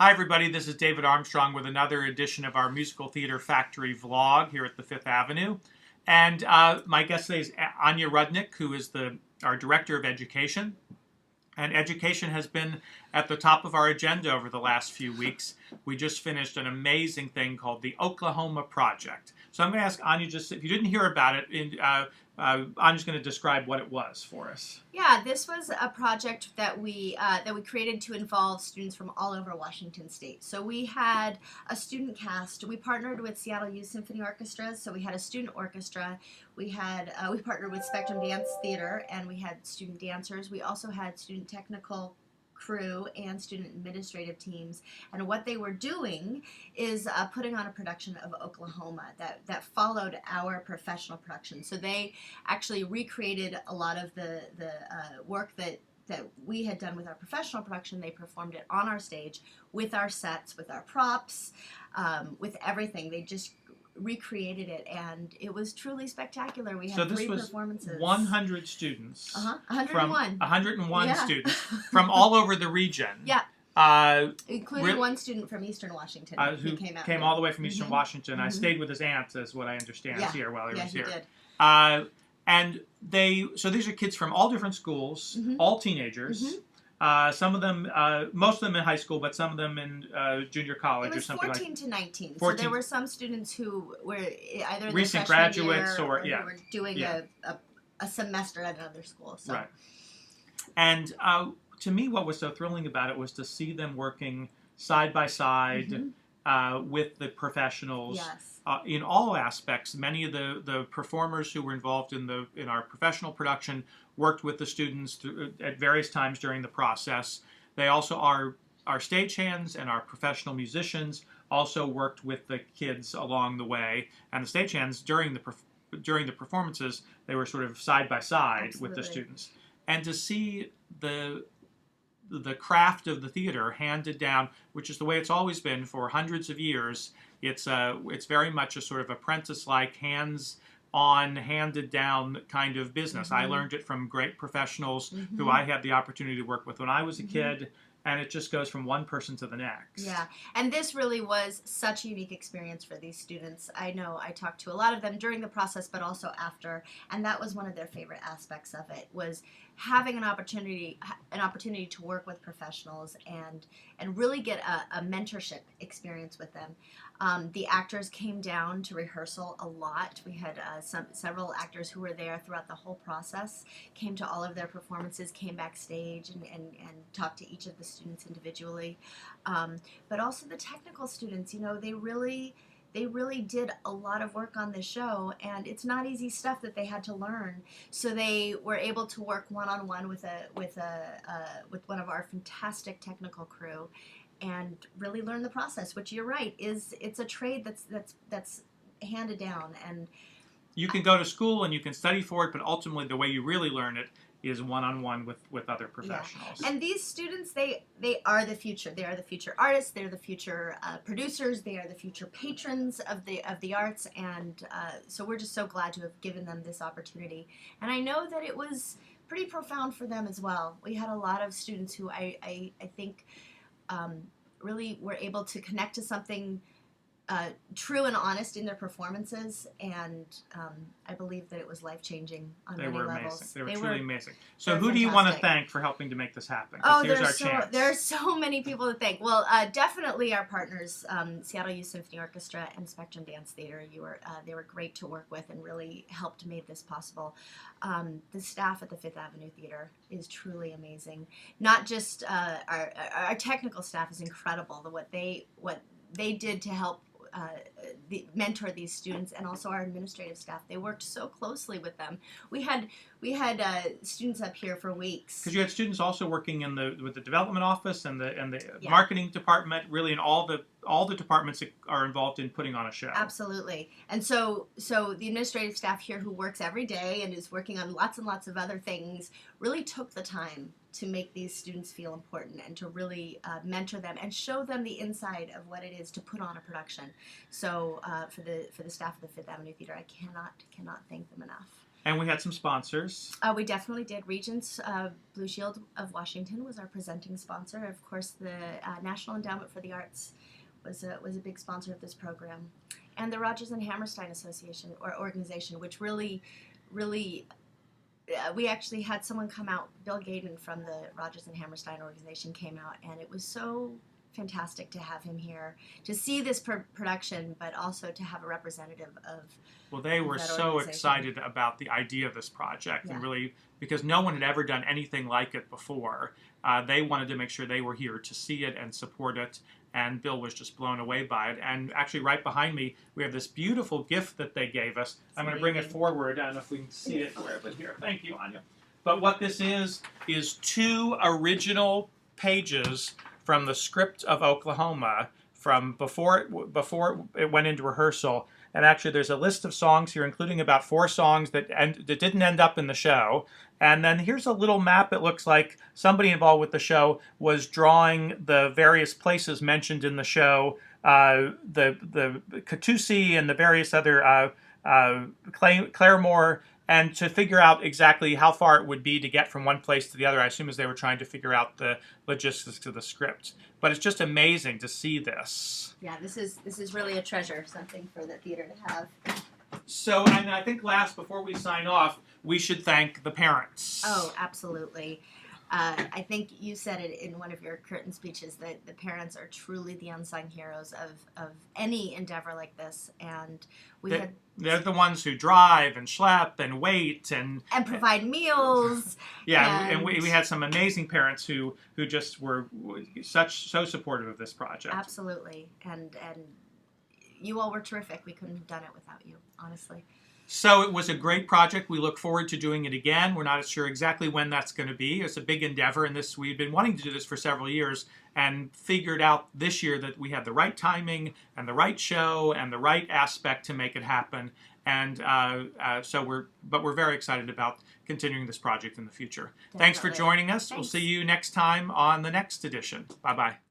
Hi everybody, this is David Armstrong with another edition of our Musical Theater Factory vlog here at the Fifth Avenue. And my guest today is Anya Rudnick, who is our Director of Education. And education has been at the top of our agenda over the last few weeks. We just finished an amazing thing called the Oklahoma Project. So I'm going to ask Anya, just if you didn't hear about it, Anya's going to describe what it was for us. Yeah, this was a project that we created to involve students from all over Washington State. So we had a student cast. We partnered with Seattle Youth Symphony Orchestra. So we had a student orchestra. We partnered with Spectrum Dance Theater, and we had student dancers. We also had student technical crew and student administrative teams, and what they were doing is putting on a production of Oklahoma that followed our professional production. So they actually recreated a lot of the work that we had done with our professional production. They performed it on our stage with our sets, with our props, with everything. They just recreated it, and it was truly spectacular. We had three performances. So this was 100 students. 101. 101 students from all over the region. Yeah. Including one student from Eastern Washington who came all the way from Eastern Washington. I stayed with his aunt, is what I understand, here while he was here. Did. And so these are kids from all different schools, all teenagers. Some of them, most of them in high school, but some of them in junior college or something like that. It was 14 to 19. So there were some students who were either in recent their graduates year or who were doing a semester at another school. So. Right. And to me, what was so thrilling about it was to see them working side by side with the professionals. Yes. In all aspects. Many of the performers who were involved in our professional production worked with the students at various times during the process. They also our stagehands and our professional musicians also worked with the kids along the way. And the stagehands during the performances, they were sort of side by side with the students. And to see the craft of the theater handed down, which is the way it's always been for hundreds of years. It's very much a sort of apprentice-like, hands-on, handed-down kind of business. I learned it from great professionals who I had the opportunity to work with when I was a kid, and it just goes from one person to the next. Yeah, and this really was such a unique experience for these students. I know I talked to a lot of them during the process, but also after, and that was one of their favorite aspects of it, was having an opportunity to work with professionals and really get a mentorship experience with them. The actors came down to rehearsal a lot. We had several actors who were there throughout the whole process, came to all of their performances, came backstage and talked to each of the students individually. But also the technical students, they really did a lot of work on the show, and it's not easy stuff that they had to learn. So they were able to work one-on-one with one of our fantastic technical crew, and really learn the process. Which you're right, it's a trade that's handed down, and you can go to school and you can study for it, but ultimately the way you really learn it is one-on-one with other professionals. Yeah. And these students, they are the future. They are the future artists. They're the future producers. They are the future patrons of the arts. And so we're just so glad to have given them this opportunity. And I know that it was pretty profound for them as well. We had a lot of students who I think really were able to connect to something true and honest in their performances, and I believe that it was life-changing on many levels. They were truly amazing. So who do you want to thank for helping to make this happen? Oh, there are so many people to thank. Well, definitely our partners, Seattle Youth Symphony Orchestra and Spectrum Dance Theater. They were great to work with and really helped make this possible. The staff at the Fifth Avenue Theater is truly amazing. Not just our technical staff is incredible. What they did to help mentor these students, and also our administrative staff. They worked so closely with them. We had students up here for weeks. Because you had students also working with the development office and the marketing department, really in all the departments that are involved in putting on a show. Absolutely. And so the administrative staff here, who works every day and is working on lots and lots of other things, really took the time to make these students feel important and to really mentor them and show them the inside of what it is to put on a production. So for the staff of the Fifth Avenue Theater, I cannot thank them enough. And we had some sponsors. We definitely did. Regents Blue Shield of Washington was our presenting sponsor. Of course, the National Endowment for the Arts was a big sponsor of this program, and the Rodgers and Hammerstein Association or organization, which really we actually had someone come out. Bill Gaden from the Rodgers and Hammerstein organization came out, and it was so fantastic to have him here to see this production, but also to have a representative of. Well, they were so excited about the idea of this project, and really, because no one had ever done anything like it before, they wanted to make sure they were here to see it and support it, and Bill was just blown away by it. And actually, right behind me, we have this beautiful gift that they gave us. I'm going to bring it forward. I don't know if we can see it. Where is it here? Thank you, Anya. But what this is 2 original pages from the script of Oklahoma from before it went into rehearsal. And actually, there's a list of songs here, including about 4 songs that didn't end up in the show. And then here's a little map. It looks like somebody involved with the show was drawing the various places mentioned in the show, the Catoosie and the various other Claremore, and to figure out exactly how far it would be to get from one place to the other. I assume as they were trying to figure out the logistics of the script. But it's just amazing to see this. Yeah, this is really a treasure, something for the theater to have. So, and I think before we sign off, we should thank the parents. Oh, absolutely. I think you said it in one of your curtain speeches that the parents are truly the unsung heroes of any endeavor like this, and they're the ones who drive and schlep and wait and provide meals. Yeah, and we had some amazing parents who just were so supportive of this project. Absolutely, and you all were terrific. We couldn't have done it without you, honestly. So it was a great project. We look forward to doing it again. We're not sure exactly when that's going to be. It's a big endeavor, and we've been wanting to do this for several years and figured out this year that we had the right timing and the right show and the right aspect to make it happen. And we're very excited about continuing this project in the future. Definitely. Thanks for joining us. Thanks. We'll see you next time on the next edition. Bye-bye.